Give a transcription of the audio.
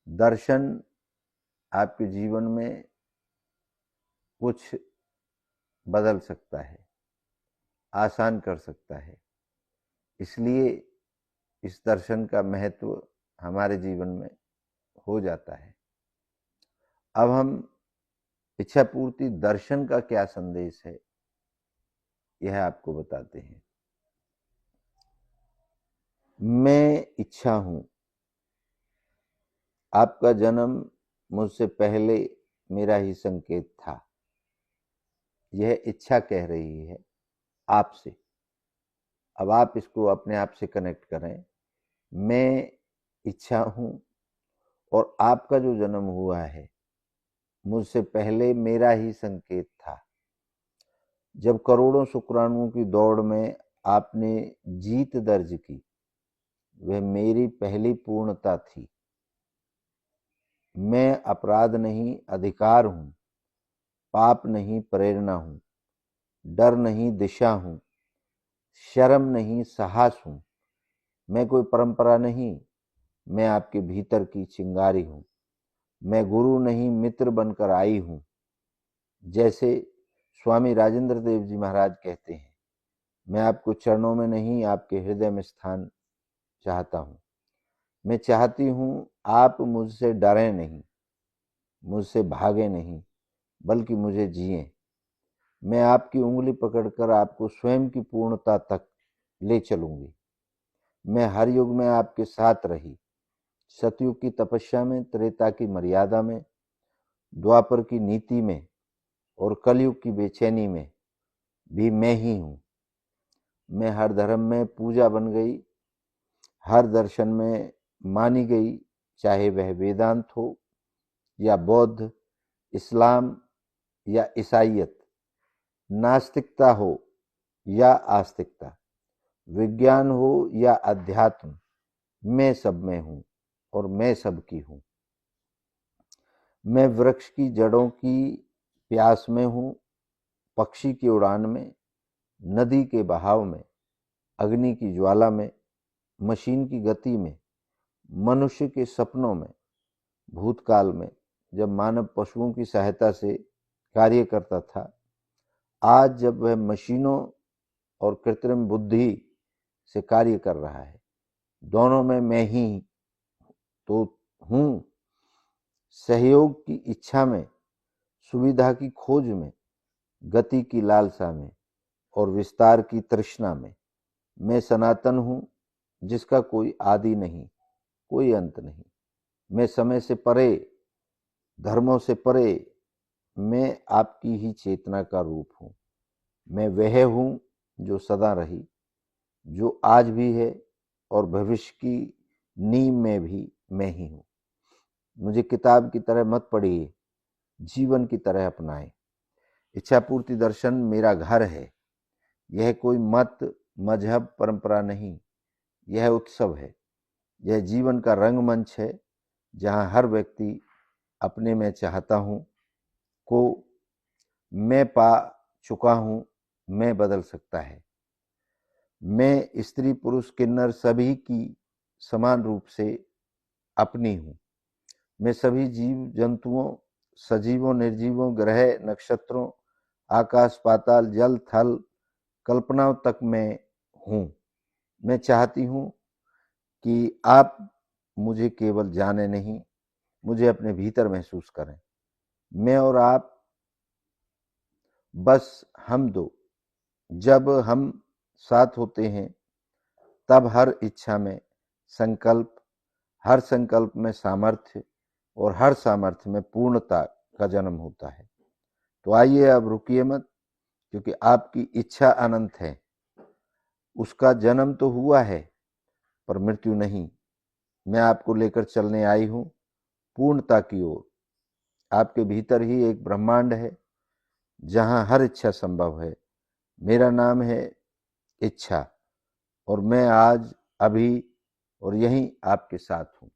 दर्शन आपके जीवन में कुछ बदल सकता है, आसान कर सकता है। इसलिए इस दर्शन का महत्व हमारे जीवन में हो जाता है। अब हम इच्छा पूर्ति दर्शन का क्या संदेश है, यह आपको बताते हैं। मैं इच्छा हूं। आपका जन्म मुझसे पहले मेरा ही संकेत था। यह इच्छा कह रही है आपसे। अब आप इसको अपने आप से कनेक्ट करें। मैं इच्छा हूं और आपका जो जन्म हुआ है मुझसे पहले मेरा ही संकेत था। जब करोड़ों शुक्राणुओं की दौड़ में आपने जीत दर्ज की, वह मेरी पहली पूर्णता थी। मैं अपराध नहीं अधिकार हूं, पाप नहीं प्रेरणा हूं, डर नहीं दिशा हूं, शर्म नहीं साहस हूं। मैं कोई परंपरा नहीं, मैं आपके भीतर की चिंगारी हूं। मैं गुरु नहीं मित्र बनकर आई हूं। जैसे स्वामी राजेंद्र देव जी महाराज कहते हैं, मैं आपको चरणों में नहीं आपके हृदय में स्थान चाहता हूं। मैं चाहती हूं आप मुझसे डरें नहीं, मुझसे भागे नहीं, बल्कि मुझे जिएं। मैं आपकी उंगली पकड़कर आपको स्वयं की पूर्णता तक ले चलूंगी। मैं हर युग में आपके साथ रही। सतयुग की तपस्या में, त्रेता की मर्यादा में, द्वापर की नीति में और कलयुग की बेचैनी में भी मैं ही हूं। मैं हर धर्म में पूजा बन गई, हर दर्शन में मानी गई, चाहे वह वेदांत हो या बौद्ध, इस्लाम या ईसाइयत, नास्तिकता हो या आस्तिकता, विज्ञान हो या अध्यात्म, मैं सब में हूं और मैं सबकी हूं। मैं वृक्ष की जड़ों की प्यास में हूं, पक्षी की उड़ान में, नदी के बहाव में, अग्नि की ज्वाला में, मशीन की गति में, मनुष्य के सपनों में, भूतकाल में जब मानव पशुओं की सहायता से कार्य करता था, आज जब वह मशीनों और कृत्रिम बुद्धि से कार्य कर रहा है। दोनों में मैं ही तो हूं। सहयोग की इच्छा में, सुविधा की खोज में, गति की लालसा में और विस्तार की तृष्णा में मैं सनातन हूं, जिसका कोई आदि नहीं, कोई अंत नहीं। मैं समय से परे, धर्मों से परे, मैं आपकी ही चेतना का रूप हूं। मैं वह हूं जो सदा रही, जो आज भी है और भविष्य की नींव में भी मैं ही हूं। मुझे किताब की तरह मत पढ़िए, जीवन की तरह अपनाएं। इच्छा पूर्ति दर्शन मेरा घर है। यह कोई मत, मजहब, परंपरा नहीं, यह उत्सव है। यह जीवन का रंगमंच है, जहां हर व्यक्ति अपने में चाहता हूं को मैं पा चुका हूं, मैं बदल सकता है। मैं स्त्री पुरुष किन्नर सभी की समान रूप से अपनी हूं। मैं सभी जीव जंतुओं, सजीवों, निर्जीवों, ग्रह, नक्षत्रों, आकाश, पाताल, जल, थल, कल्पनाओं तक मैं हूं। मैं चाहती हूं कि आप मुझे केवल जाने नहीं, मुझे अपने भीतर महसूस करें। मैं और आप, बस हम दो। जब हम साथ होते हैं, तब हर इच्छा में संकल्प, हर संकल्प में सामर्थ्य और हर सामर्थ्य में पूर्णता का जन्म होता है। तो आइए, अब रुकिए मत, क्योंकि आपकी इच्छा अनंत है। उसका जन्म तो हुआ है, पर मृत्यु नहीं। मैं आपको लेकर चलने आई हूं पूर्णता की ओर। आपके भीतर ही एक ब्रह्मांड है, जहां हर इच्छा संभव है। मेरा नाम है इच्छा, और मैं आज, अभी और यहीं आपके साथ हूं।